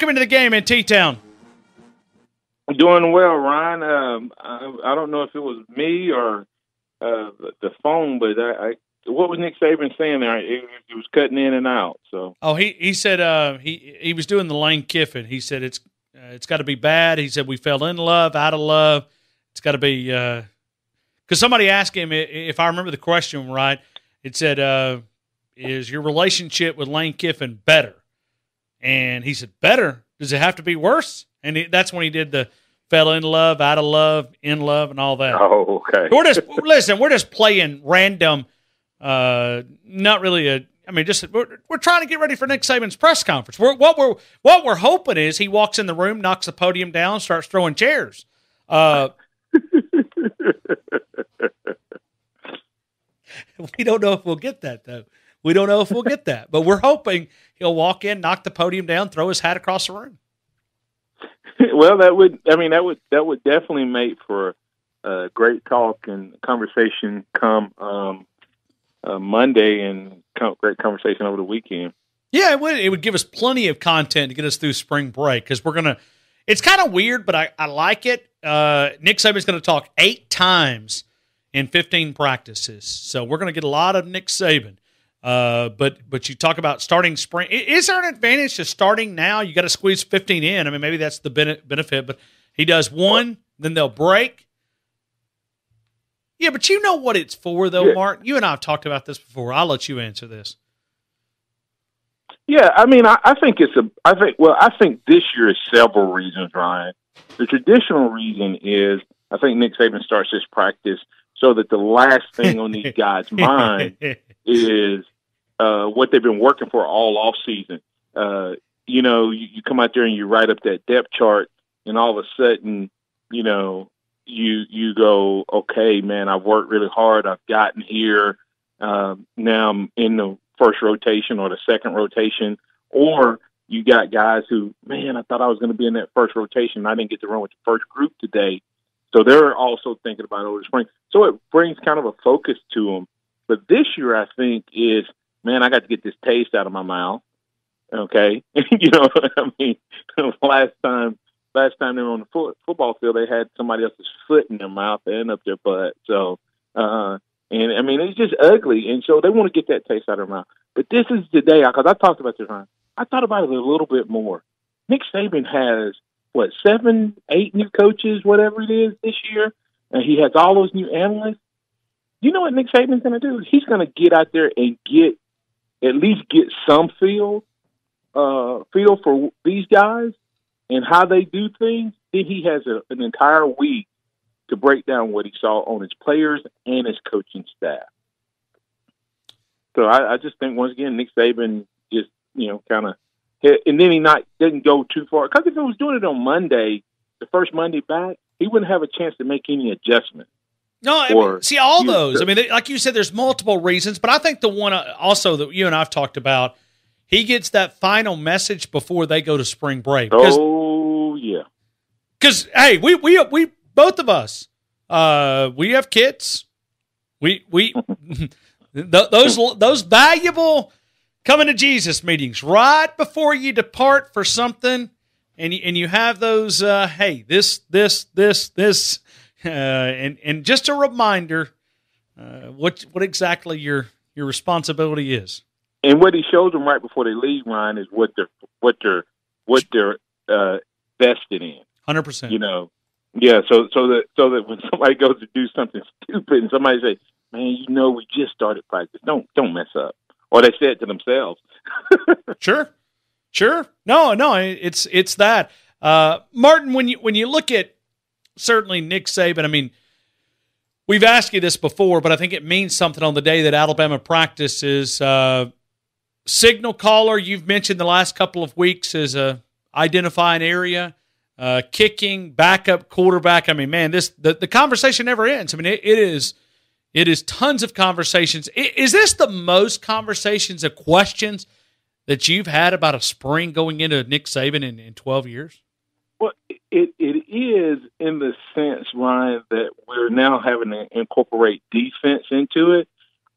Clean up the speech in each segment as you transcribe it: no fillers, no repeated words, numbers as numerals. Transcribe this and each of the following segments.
Welcome into the game in T-Town. Doing well, Ryan. I don't know if it was me or the phone, but what was Nick Saban saying there? It was cutting in and out. So he said he was doing the Lane Kiffin. He said it's got to be bad. He said we fell in love, out of love. It's got to be because somebody asked him if I remember the question right. It said, "Is your relationship with Lane Kiffin better?" And he said, "Better? Does it have to be worse?" And that's when he did the fell in love, out of love, in love, and all that. Oh, okay. We're just playing random. Not really we're trying to get ready for Nick Saban's press conference. What we're hoping is he walks in the room, knocks the podium down, starts throwing chairs. We don't know if we'll get that though. We don't know if we'll get that, but we're hoping he'll walk in, knock the podium down, throw his hat across the room. Well, that would definitely make for a great talk and conversation come Monday, and great conversation over the weekend. Yeah, it would give us plenty of content to get us through spring break because it's kind of weird, but I like it. Nick Saban's going to talk 8 times in 15 practices, so we're going to get a lot of Nick Saban. But you talk about starting spring. Is there an advantage to starting now? You got to squeeze 15 in. I mean, maybe that's the benefit, but he does one, then they'll break. Yeah, but you know what it's for, though, yeah. Mark. You and I have talked about this before. I'll let you answer this. Yeah, I mean, I think I think this year is several reasons, Ryan. The traditional reason is I think Nick Saban starts this practice so that the last thing on these guys' mind is what they've been working for all off season. You come out there and you write up that depth chart, and all of a sudden, you go, okay, man, I've worked really hard. I've gotten here. Now I'm in the first rotation or the second rotation. Or you got guys who, man, I thought I was going to be in that first rotation. I didn't get to run with the first group today. So they're also thinking about over the spring. So it brings kind of a focus to them. But this year, I think, is, man, I got to get this taste out of my mouth. Okay. Last time they were on the football field, they had somebody else's foot in their mouth and up their butt. So, it's just ugly. And so they want to get that taste out of their mouth. But this is the day, because I talked about this, Ryan. I thought about it a little bit more. Nick Saban has, 7, 8 new coaches, whatever it is this year, and he has all those new analysts. You know what Nick Saban's going to do? He's going to get out there and at least get some feel for these guys and how they do things. Then he has an entire week to break down what he saw on his players and his coaching staff. So I just think, once again, Nick Saban just, kind of, and then he didn't go too far. Because if he was doing it on Monday, the first Monday back, he wouldn't have a chance to make any adjustments. No, see, all those. Like you said, there's multiple reasons, but I think the one also that you and I've talked about, he gets that final message before they go to spring break. Oh, yeah. Because, hey, we both of us, we have kids. We those valuable coming to Jesus meetings right before you depart for something, and you have those, hey, this. And just a reminder, what exactly your responsibility is. And what he shows them right before they leave, Ryan, is what they're vested in. 100%. Yeah. So that when somebody goes to do something stupid and somebody says, "Man, we just started practice. Don't mess up," or they say it to themselves. Sure. No, it's that. Martin, when you look at certainly Nick Saban, we've asked you this before, but I think it means something on the day that Alabama practices. Signal caller, you've mentioned the last couple of weeks as identify an area. Kicking, backup quarterback. The conversation never ends. It is tons of conversations. Is this the most conversations of questions that you've had about a spring going into Nick Saban in 12 years? Well, it is in the sense, Ryan, that we're now having to incorporate defense into it.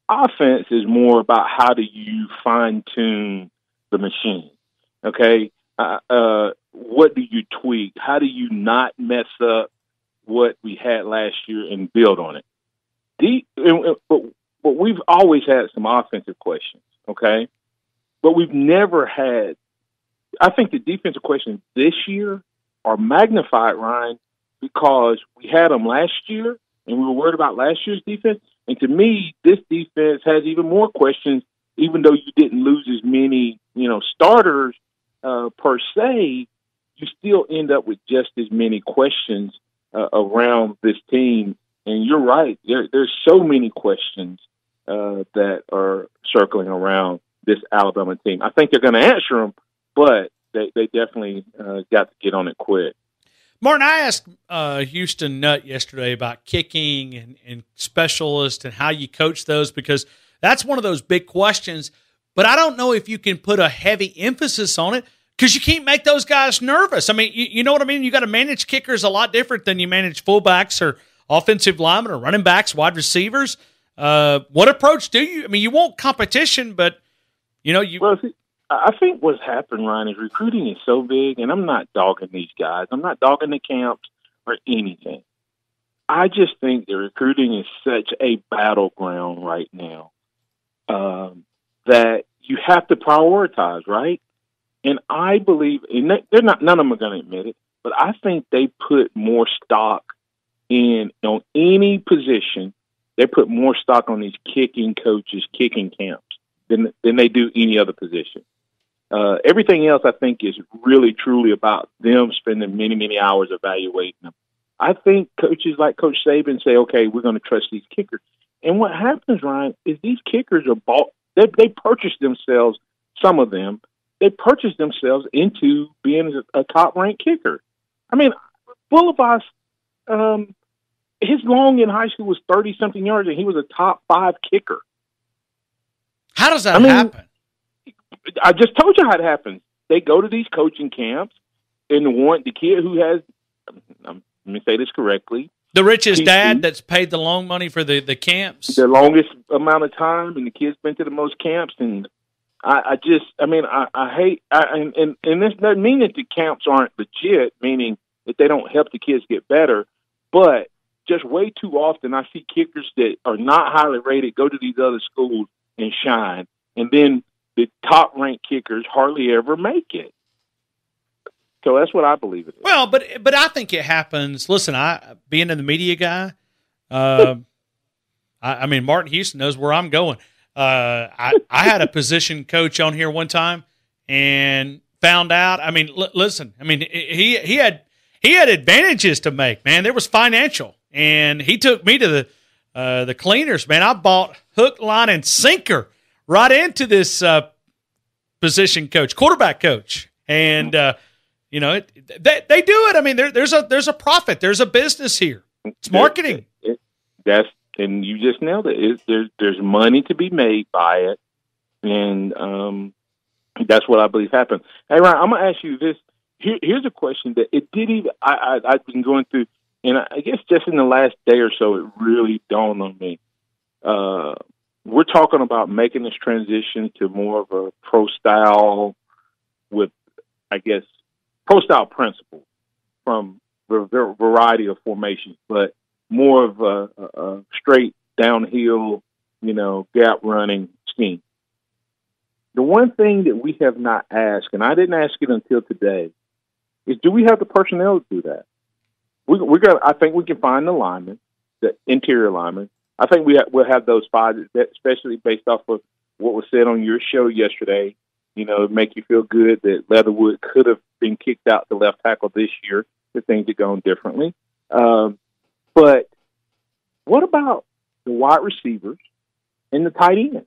Offense is more about how do you fine-tune the machine, okay? what do you tweak? How do you not mess up what we had last year and build on it? But we've always had some offensive questions, okay? But we've never had – I think the defensive questions this year are magnified, Ryan, because we had them last year and we were worried about last year's defense. And to me, this defense has even more questions, even though you didn't lose as many, starters per se, you still end up with just as many questions around this team. And you're right. There's so many questions that are circling around this Alabama team. I think they're going to answer them, but they definitely got to get on it quick. Martin, I asked Houston Nutt yesterday about kicking and specialists and how you coach those, because that's one of those big questions. But I don't know if you can put a heavy emphasis on it, because you can't make those guys nervous. I mean, you know what I mean? You got to manage kickers a lot different than you manage fullbacks or offensive linemen or running backs, wide receivers. What approach do you? I mean, you want competition, but Well, see, I think what's happened, Ryan, is recruiting is so big, and I'm not dogging these guys. I'm not dogging the camps or anything. I just think the recruiting is such a battleground right now that you have to prioritize, right? And I believe, and they're not, none of them are going to admit it, but I think they put more stock on any position. They put more stock on these kicking coaches, kicking camps than they do any other position. Everything else, I think, is really, truly about them spending many, many hours evaluating them. I think coaches like Coach Saban say, okay, we're going to trust these kickers. And what happens, Ryan, is these kickers are bought. They purchase themselves, some of them, they purchase themselves into being a top-ranked kicker. I mean, Bullivas, his long in high school was 30-something yards, and he was a top 5 kicker. How does that happen? I just told you how it happens. They go to these coaching camps and want the kid who has, let me say this correctly, the richest dad that's paid the long money for the camps. The longest amount of time, and the kid's been to the most camps. And I hate, and this doesn't mean that the camps aren't legit, meaning that they don't help the kids get better. But just way too often I see kickers that are not highly rated go to these other schools and shine. And then the top-ranked kickers hardly ever make it. So that's what I believe it is. Well, but I think it happens. Listen, being in the media guy, I mean, Martin Houston knows where I'm going. I had a position coach on here one time and found out. I mean, listen. I mean, he had advantages to make. Man, there was financial, and he took me to the cleaners. Man, I bought hook, line, and sinker right into this position coach, quarterback coach, and they do it. I mean, there's a profit. There's a business here. It's marketing. And you just nailed it. There's money to be made by it, and that's what I believe happened. Hey, Ryan, I'm gonna ask you this. Here's a question that it did even. I've been going through, and I guess just in the last day or so, it really dawned on me. We're talking about making this transition to more of a pro style with, I guess, pro style principles from a variety of formations, but more of a straight downhill, gap running scheme. The one thing that we have not asked, and I didn't ask it until today, is do we have the personnel to do that? I think we can find the linemen, the interior linemen. I think we'll have those 5, especially based off of what was said on your show yesterday. Make you feel good that Leatherwood could have been kicked out the left tackle this year if things had gone differently. But what about the wide receivers and the tight end?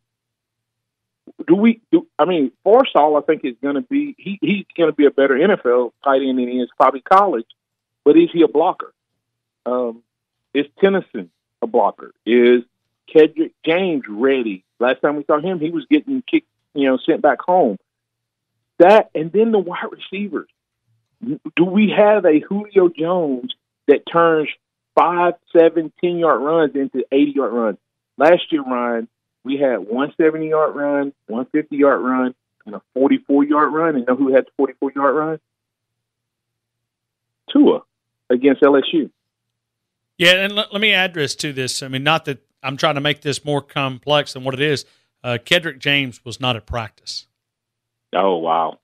Forstall, I think, is going to be he's going to be a better NFL tight end than he is probably college. But is he a blocker? Is Tennyson a blocker? Is Kedrick James ready? Last time we saw him, he was getting kicked, sent back home. That, and then the wide receivers. Do we have a Julio Jones that turns 5, 7, 10-yard runs into 80-yard runs? Last year, Ryan, we had 170-yard run, 150-yard run, and a 44-yard run. And know who had the 44-yard run? Tua against LSU. Yeah, and let me add this to this. I mean, not that I'm trying to make this more complex than what it is. Kedrick James was not at practice. Oh, wow.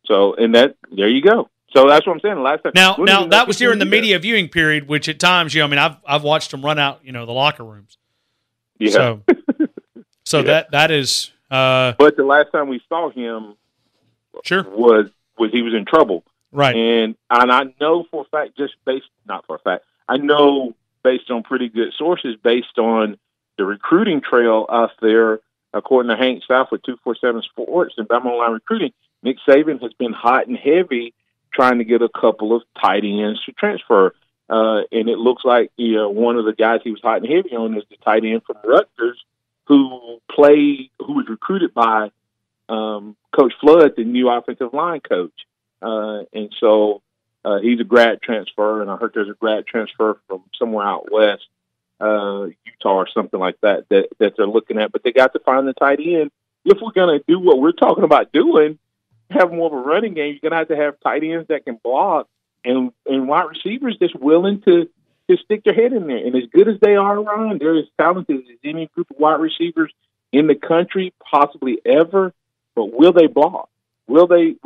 So, and there you go. So that's what I'm saying. Last time. Now that was during the media viewing period, which at times, I've watched them run out, the locker rooms. Yeah. So yeah. that is. But the last time we saw him, sure, was he was in trouble, right? And I know for a fact, I know based on pretty good sources, based on the recruiting trail out there, according to Hank South with 247 Sports and Bama Online Recruiting, Nick Saban has been hot and heavy trying to get a couple of tight ends to transfer. And it looks like one of the guys he was hot and heavy on is the tight end from Rutgers, who was recruited by Coach Flood, the new offensive line coach. And so he's a grad transfer, and I heard there's a grad transfer from somewhere out west, Utah or something like that they're looking at. But they got to find the tight end. If we're going to do what we're talking about doing, have more of a running game, you're going to have tight ends that can block and wide receivers that's willing to stick their head in there. And as good as they are, Ron, they're as talented as any group of wide receivers in the country, possibly ever. But will they block? Will they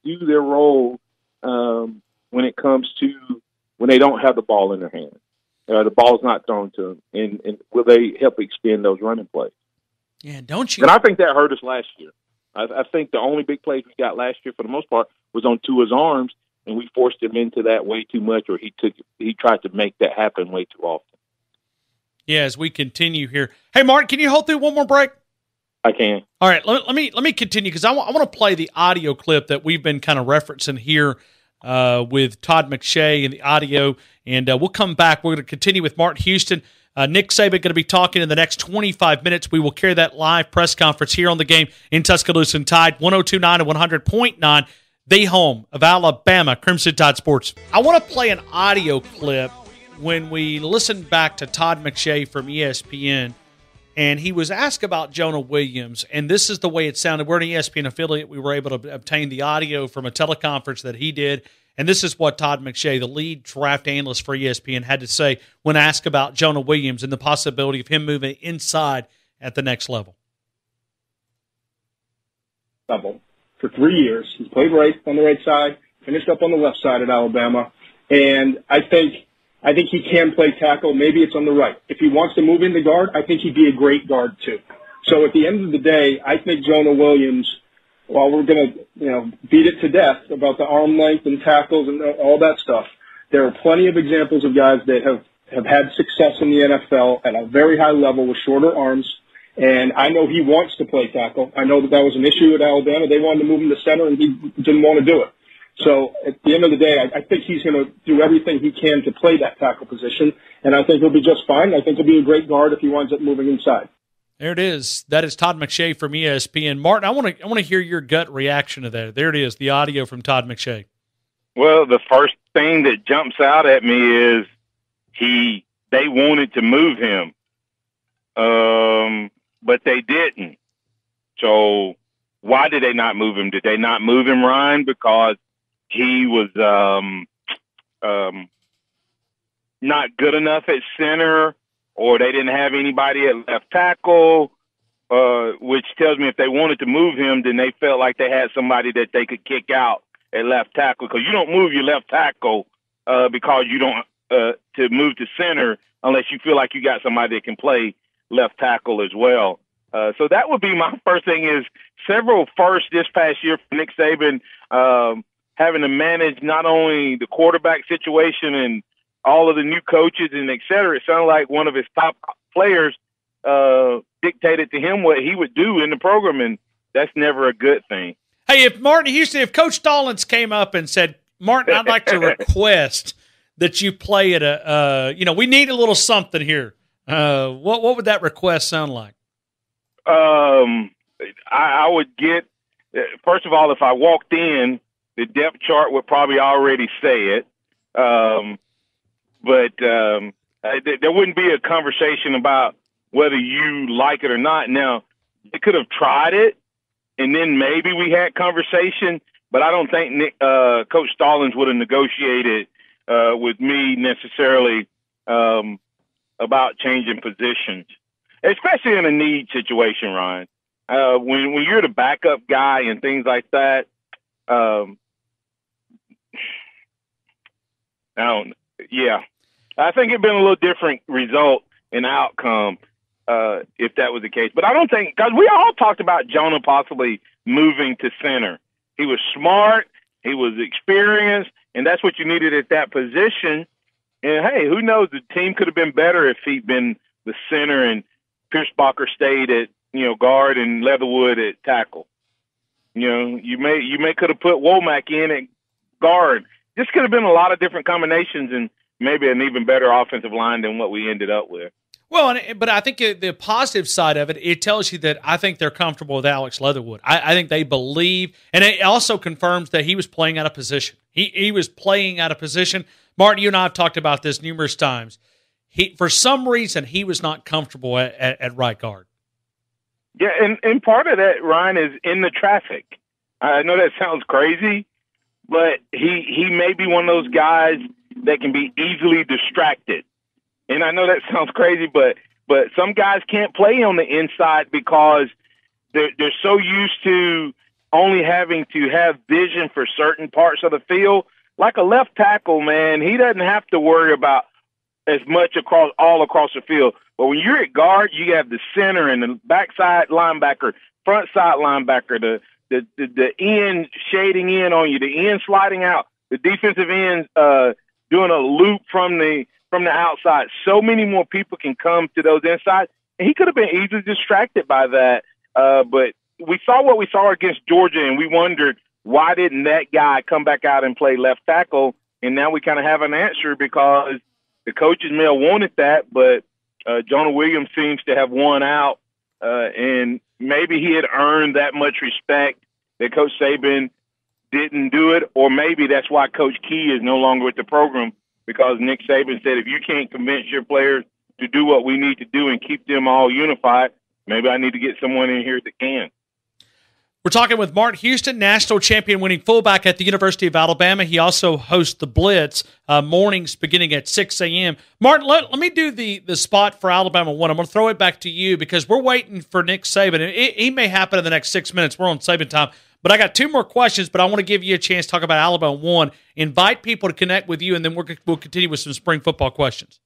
do their role when it comes to when they don't have the ball in their hand? The ball's not thrown to them. And will they help extend those running plays? Yeah, don't you? And I think that hurt us last year. I think the only big plays we got last year, for the most part, was on Tua's arms, and we forced him into that way too much, or he tried to make that happen way too often. Yeah, as we continue here. Hey, Mark, can you hold through one more break? I can. All right, let me continue, because I want to play the audio clip that we've been kind of referencing here with Todd McShay and the audio, and we'll come back. We're going to continue with Martin Houston. Nick Saban going to be talking in the next 25 minutes. We will carry that live press conference here on the game in Tuscaloosa and Tide, 102.9 and 100.9, the home of Alabama Crimson Tide Sports. I want to play an audio clip when we listened back to Todd McShay from ESPN, and he was asked about Jonah Williams, and this is the way it sounded. We're an ESPN affiliate. We were able to obtain the audio from a teleconference that he did, and this is what Todd McShay, the lead draft analyst for ESPN, had to say when asked about Jonah Williams and the possibility of him moving inside at the next level. For 3 years. He's played right on the right side, finished up on the left side at Alabama, and I think he can play tackle. Maybe it's on the right. If he wants to move into guard, I think he'd be a great guard too. So at the end of the day, I think Jonah Williams, while we're going to, beat it to death about the arm length and tackles and all that stuff, there are plenty of examples of guys that have had success in the NFL at a very high level with shorter arms. And I know he wants to play tackle. I know that was an issue at Alabama. They wanted to move him to center, and he didn't want to do it. So at the end of the day, I think he's going to do everything he can to play that tackle position, and I think he'll be just fine. I think he'll be a great guard if he winds up moving inside. There it is. That is Todd McShay from ESPN. Martin, I want to hear your gut reaction to that. There it is, the audio from Todd McShay. Well, the first thing that jumps out at me is they wanted to move him, but they didn't. So why did they not move him? Did they not move him, Ryan, because he was not good enough at center, or they didn't have anybody at left tackle, which tells me if they wanted to move him, then they felt like they had somebody that they could kick out at left tackle, because you don't move your left tackle because you don't to move to center unless you feel like you got somebody that can play left tackle as well. So that would be my first thing, is several firsts this past year for Nick Saban, having to manage not only the quarterback situation and all of the new coaches and et cetera. It sounded like one of his top players dictated to him what he would do in the program, and that's never a good thing. Hey, if Coach Stallings came up and said, Martin, I'd like to request that you play at we need a little something here. What would that request sound like? I would get, first of all, if I walked in, the depth chart would probably already say it. But there wouldn't be a conversation about whether you like it or not. Now, they could have tried it, and then maybe we had conversation. but I don't think Coach Stallings would have negotiated with me necessarily about changing positions, especially in a need situation, Ryan. When you're the backup guy and things like that, I think it'd been a little different result and outcome if that was the case. But I don't think, because we all talked about Jonah possibly moving to center. He was smart, he was experienced, and that's what you needed at that position. And hey, who knows? The team could have been better if he'd been the center and Pierschbacher stayed at guard and Leatherwood at tackle. You may could have put Womack in at guard. This could have been a lot of different combinations and maybe an even better offensive line than what we ended up with. Well, but I think the positive side of it, it tells you that I think they're comfortable with Alex Leatherwood. I think they believe, and it also confirms that he was playing out of position. He was playing out of position. Martin, you and I have talked about this numerous times. For some reason, he was not comfortable at right guard. Yeah, and part of that, Ryan, is in the traffic. I know that sounds crazy, but he may be one of those guys that can be easily distracted. And I know that sounds crazy, but some guys can't play on the inside because they're so used to only having to have vision for certain parts of the field. Like a left tackle, man, he doesn't have to worry about as much all across the field. But when you're at guard, you have the center and the backside linebacker, front side linebacker, the end shading in on you, the end sliding out, the defensive end doing a loop from the outside. So many more people can come to those insides. And he could have been easily distracted by that. But we saw what we saw against Georgia, and we wondered, why didn't that guy come back out and play left tackle? And now we kind of have an answer because the coaches may have wanted that, but Jonah Williams seems to have won out. And maybe he had earned that much respect that Coach Saban didn't do it, or maybe that's why Coach Key is no longer with the program, because Nick Saban said, if you can't convince your players to do what we need to do and keep them all unified, maybe I need to get someone in here that can. We're talking with Martin Houston, national champion winning fullback at the University of Alabama. He also hosts the Blitz mornings beginning at 6 a.m. Martin, let me do the spot for Alabama 1. I'm going to throw it back to you because we're waiting for Nick Saban. He may happen in the next 6 minutes. We're on Saban time. But I got two more questions, but I want to give you a chance to talk about Alabama 1. Invite people to connect with you, and then we'll continue with some spring football questions.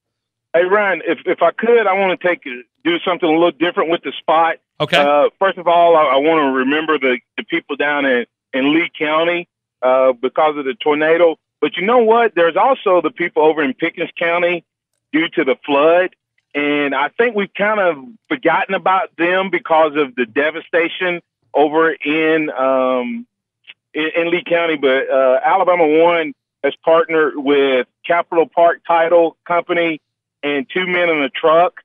Hey, Ryan, if I could, I want to do something a little different with the spot. Okay. First of all, I want to remember the people down in Lee County because of the tornado. But you know what? There's also the people over in Pickens County due to the flood. And I think we've kind of forgotten about them because of the devastation over in Lee County. But Alabama 1 has partnered with Capitol Park Title Company and 2 Men in a Truck,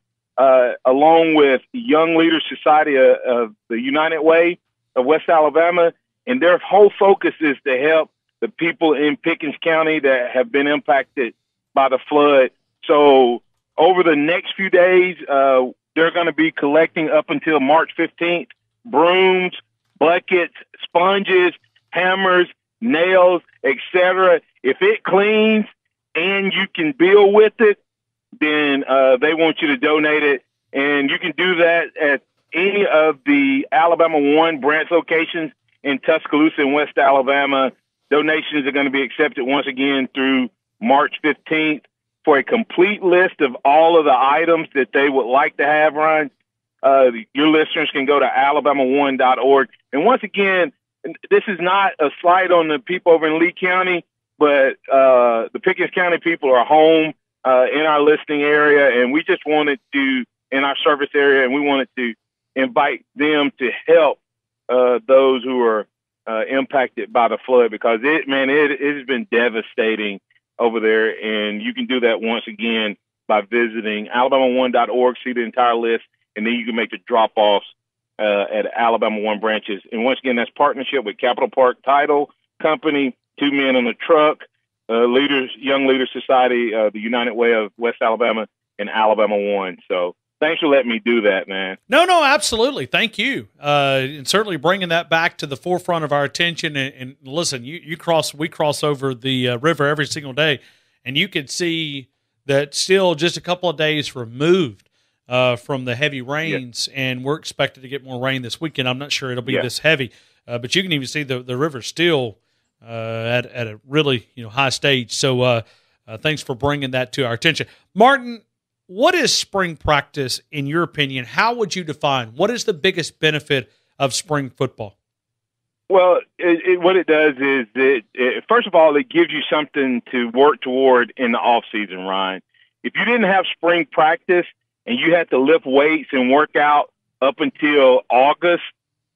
along with Young Leaders Society of the United Way of West Alabama. And their whole focus is to help the people in Pickens County that have been impacted by the flood. So over the next few days, they're going to be collecting up until March 15th, brooms, buckets, sponges, hammers, nails, etc. If it cleans and you can build with it, then they want you to donate it. And you can do that at any of the Alabama 1 branch locations in Tuscaloosa and West Alabama. Donations are going to be accepted once again through March 15th. For a complete list of all of the items that they would like to have, Ryan, your listeners can go to alabama1.org. And once again, this is not a slight on the people over in Lee County, but the Pickens County people are home in our listening area, and we just wanted to, in our service area, and we wanted to invite them to help those who are impacted by the flood, because it has been devastating over there. And you can do that once again by visiting alabama1.org, see the entire list, and then you can make the drop-offs at Alabama 1 branches. And once again, that's partnership with Capitol Park Title Company, 2 Men in a Truck, Young Leaders Society, the United Way of West Alabama, and Alabama 1. So thanks for letting me do that, man. No, absolutely. Thank you. And certainly bringing that back to the forefront of our attention. And listen, we cross over the river every single day, and you could see that still just a couple of days removed from the heavy rains, and we're expected to get more rain this weekend. I'm not sure it'll be this heavy, but you can even see the river still at a really high stage. So thanks for bringing that to our attention. Martin, what is spring practice in your opinion? How would you define what is the biggest benefit of spring football? Well, what it does is first of all, it gives you something to work toward in the off season, Ryan. If you didn't have spring practice and you had to lift weights and work out up until August,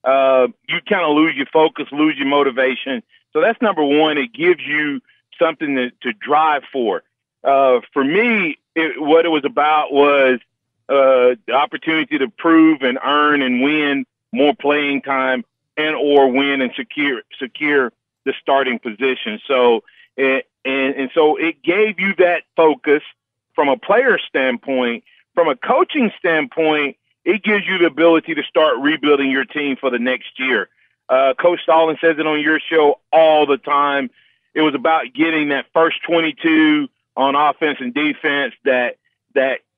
you kind of lose your focus, lose your motivation. So that's number one. It gives you something to drive for. For me, what it was about was the opportunity to prove and earn and win more playing time and or win and secure the starting position. So so it gave you that focus from a player standpoint. From a coaching standpoint, it gives you the ability to start rebuilding your team for the next year. Coach Stallings says it on your show all the time. It was about getting that first 22 on offense and defense that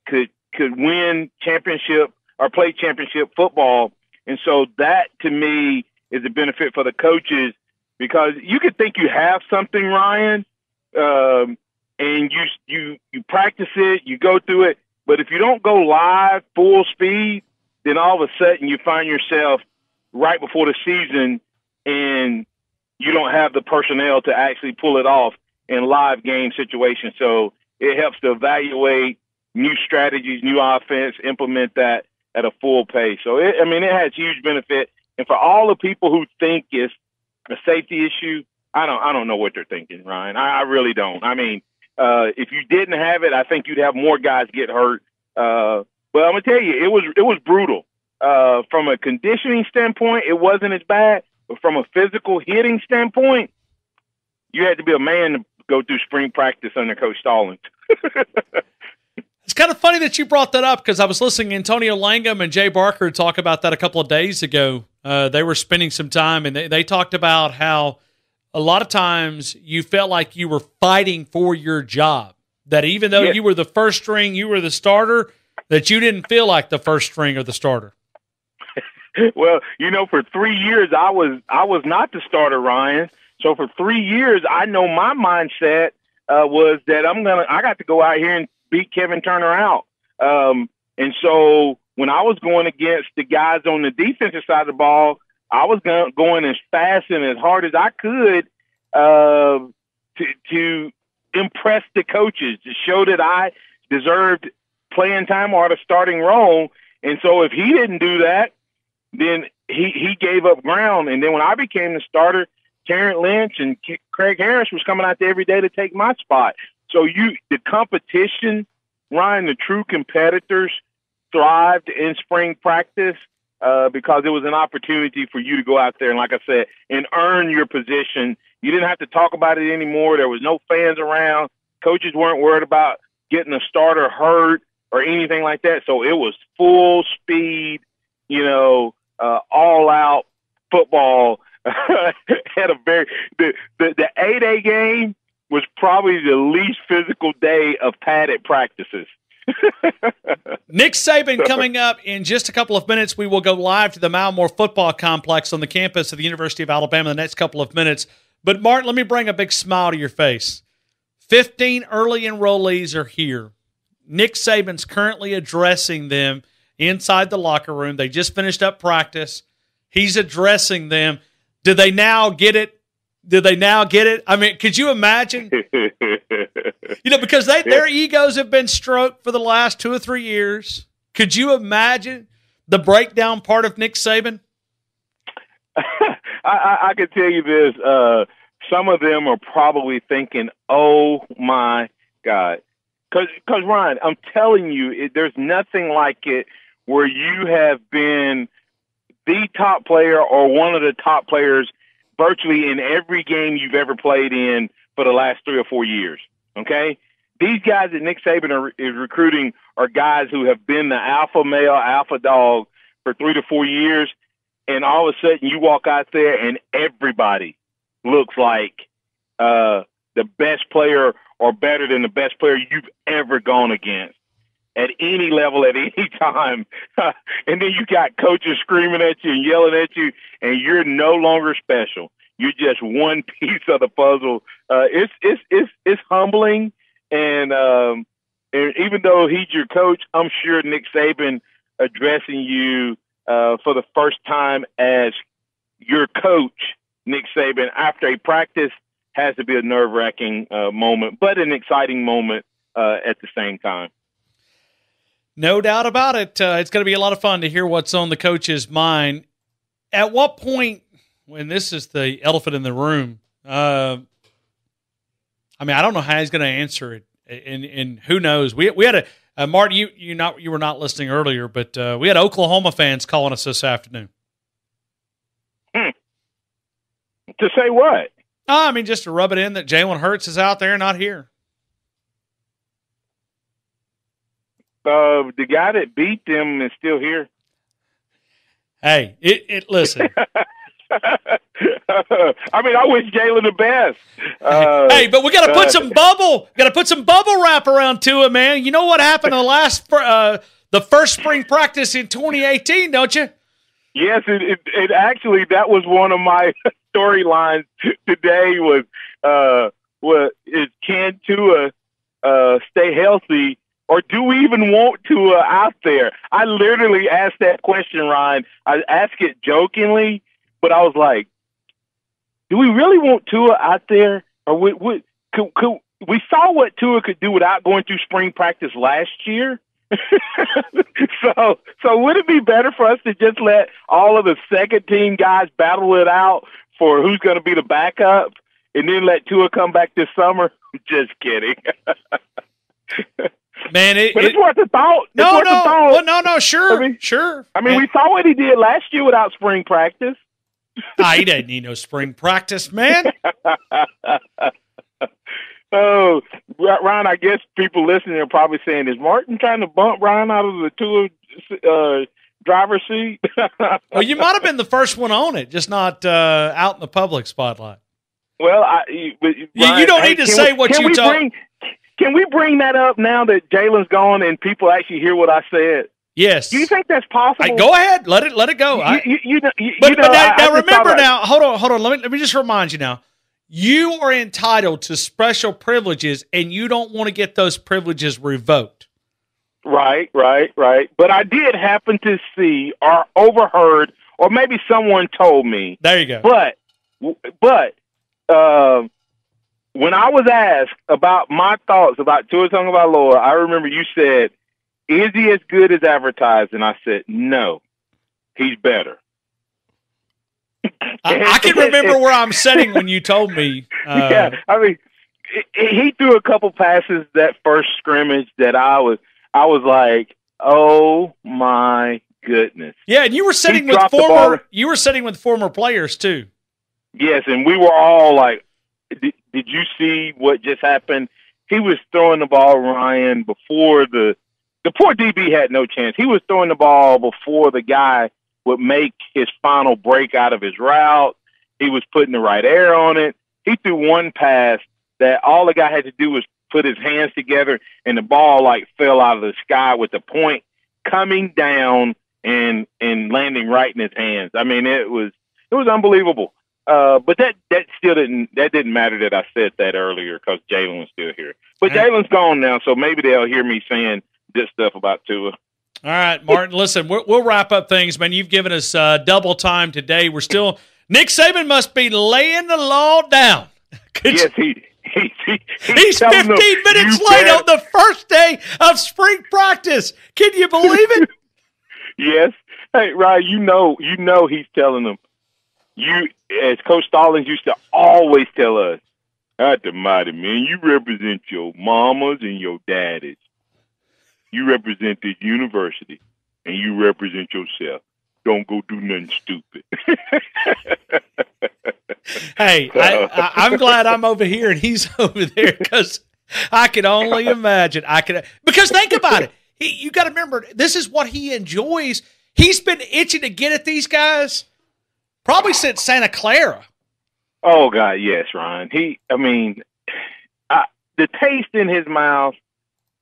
could win championship or play championship football. And so that, to me, is a benefit for the coaches, because you could think you have something, Ryan, and you practice it, you go through it, but if you don't go live full speed, then all of a sudden you find yourself right before the season and you don't have the personnel to actually pull it off in live game situations. So it helps to evaluate new strategies, new offense, implement that at a full pace. So, it has huge benefit. And for all the people who think it's a safety issue, I don't know what they're thinking, Ryan. I really don't. I mean, if you didn't have it, I think you'd have more guys get hurt. But I'm gonna tell you, it was brutal. From a conditioning standpoint, it wasn't as bad. But from a physical hitting standpoint, you had to be a man to go through spring practice under Coach Stallings. It's kind of funny that you brought that up, because I was listening to Antonio Langham and Jay Barker talk about that a couple of days ago. They were spending some time, and they talked about how a lot of times you felt like you were fighting for your job, that even though you were the first string, you were the starter, that you didn't feel like the first string or the starter. Well, for 3 years, I was not the starter, Ryan. So for 3 years, I know my mindset was that I got to go out here and beat Kevin Turner out. And so when I was going against the guys on the defensive side of the ball, I was going as fast and as hard as I could to impress the coaches, to show that I deserved playing time or the starting role. And so if he didn't do that, then he gave up ground. And then when I became the starter, Terrence Lynch and Craig Harris was coming out there every day to take my spot. So the competition, Ryan, the true competitors thrived in spring practice because it was an opportunity for you to go out there and, like I said, and earn your position. You didn't have to talk about it anymore. There was no fans around. Coaches weren't worried about getting a starter hurt or anything like that. So it was full speed, all out football. Had the 8A game was probably the least physical day of padded practices. Nick Saban coming up in just a couple of minutes. We will go live to the Malmore Football Complex on the campus of the University of Alabama in the next couple of minutes. But, Martin, let me bring a big smile to your face. 15 early enrollees are here. Nick Saban's currently addressing them inside the locker room. They just finished up practice. He's addressing them. Do they now get it? I mean, could you imagine? Because their egos have been stroked for the last 2 or 3 years. Could you imagine the breakdown part of Nick Saban? I can tell you this. Some of them are probably thinking, oh, my God. Because, Ryan, I'm telling you, there's nothing like it where you have been the top player or one of the top players virtually in every game you've ever played in for the last 3 or 4 years, okay? these guys that Nick Saban is recruiting are guys who have been the alpha male, alpha dog for 3 to 4 years, and all of a sudden you walk out there and everybody looks like the best player or better than the best player you've ever gone against at any level at any time. And then you got coaches screaming at you and yelling at you, and you're no longer special. You're just one piece of the puzzle. It's humbling, and even though he's your coach, I'm sure Nick Saban addressing you for the first time as your coach, Nick Saban, after a practice has to be a nerve-wracking moment, but an exciting moment at the same time. No doubt about it. It's going to be a lot of fun to hear what's on the coach's mind. At what point, when this is the elephant in the room, I don't know how he's going to answer it, and who knows? We had Marty, you were not listening earlier, but we had Oklahoma fans calling us this afternoon. To say what? Just to rub it in that Jalen Hurts is out there, not here. The guy that beat them is still here. Hey, listen. I wish Jalen the best. Hey, but we got to put some bubble. Got to put some bubble wrap around Tua, man. You know what happened the first spring practice in 2018, don't you? Yes, it actually, that was one of my storylines today. Is can Tua stay healthy? Or do we even want Tua out there? I literally asked that question, Ryan. I asked it jokingly, but I was like, do we really want Tua out there? Or we saw what Tua could do without going through spring practice last year. So would it be better for us to just let all of the second-team guys battle it out for who's going to be the backup and then let Tua come back this summer? Just kidding. Man, but it's worth a thought. No, sure, sure. We saw what he did last year without spring practice. He didn't need no spring practice, man. Oh, Ryan, I guess people listening are probably saying, is Martin trying to bump Ryan out of the Tua driver's seat? Well, you might have been the first one on it, just not out in the public spotlight. Well, Ryan, you don't need to say what you told. Can we bring that up now that Jalen's gone and people actually hear what I said? Yes. Do you think that's possible? Go ahead. Let it go. Now remember now, hold on. Let me just remind you now. You are entitled to special privileges, and you don't want to get those privileges revoked. Right. But I did happen to see or overheard, or maybe someone told me. There you go. But when I was asked about my thoughts about Tua Tagovailoa, I remember you said, is he as good as advertised? And I said, no, he's better. I can remember where I'm sitting when you told me. He threw a couple passes that first scrimmage that I was like, oh my goodness. Yeah, and you were sitting with former players too. Yes, and we were all like, did you see what just happened? He was throwing the ball, Ryan, before the poor DB had no chance. He was throwing the ball before the guy would make his final break out of his route. He was putting the right air on it. He threw one pass that all the guy had to do was put his hands together, and the ball fell out of the sky with the point coming down and landing right in his hands. It was unbelievable. But that still didn't matter that I said that earlier because Jalen was still here. But Jalen's gone now, so maybe they'll hear me saying this stuff about Tua. All right, Martin, listen, we'll wrap up things, man. You've given us double time today. We're still – Nick Saban must be laying the law down. Yes, he's 15 minutes late on the first day of spring practice. Can you believe it? Yes. Hey, Ryan, you know he's telling them. As Coach Stallings used to always tell us, "God almighty, man, you represent your mamas and your daddies. You represent this university, and you represent yourself. Don't go do nothing stupid." Hey, I'm glad I'm over here and he's over there because I can only imagine. Because think about it. You got to remember, this is what he enjoys. He's been itching to get at these guys probably since Santa Clara. Oh God, yes, Ryan. The taste in his mouth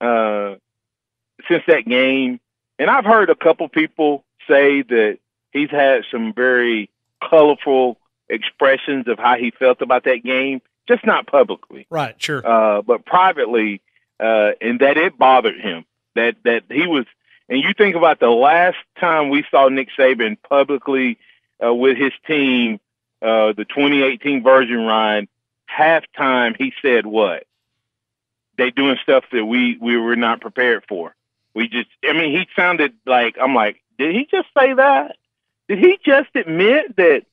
since that game, and I've heard a couple people say that he's had some very colorful expressions of how he felt about that game, just not publicly. Right, sure. But privately, and that it bothered him. That he was, and you think about the last time we saw Nick Saban publicly with his team, the 2018 version, Ryan, halftime he said what? They doing stuff that we were not prepared for. He sounded like, I'm like, did he just say that? Did he just admit that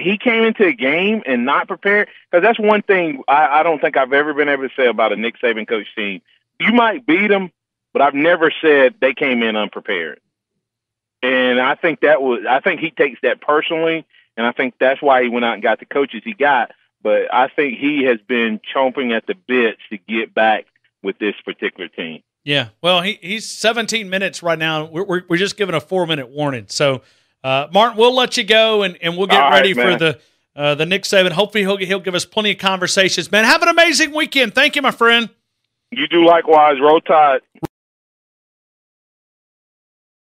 he came into a game and not prepared? Because that's one thing I don't think I've ever been able to say about a Nick Saban coach team. You might beat them, but I've never said they came in unprepared. And I think he takes that personally, and I think that's why he went out and got the coaches he got. But I think he has been chomping at the bits to get back with this particular team. Yeah, well, he's 17 minutes right now. We're just giving a 4-minute warning. So, Martin, we'll let you go, and we'll get ready for the Nick Saban. Hopefully, he'll give us plenty of conversations. Man, have an amazing weekend. Thank you, my friend. You do likewise. Roll Tide.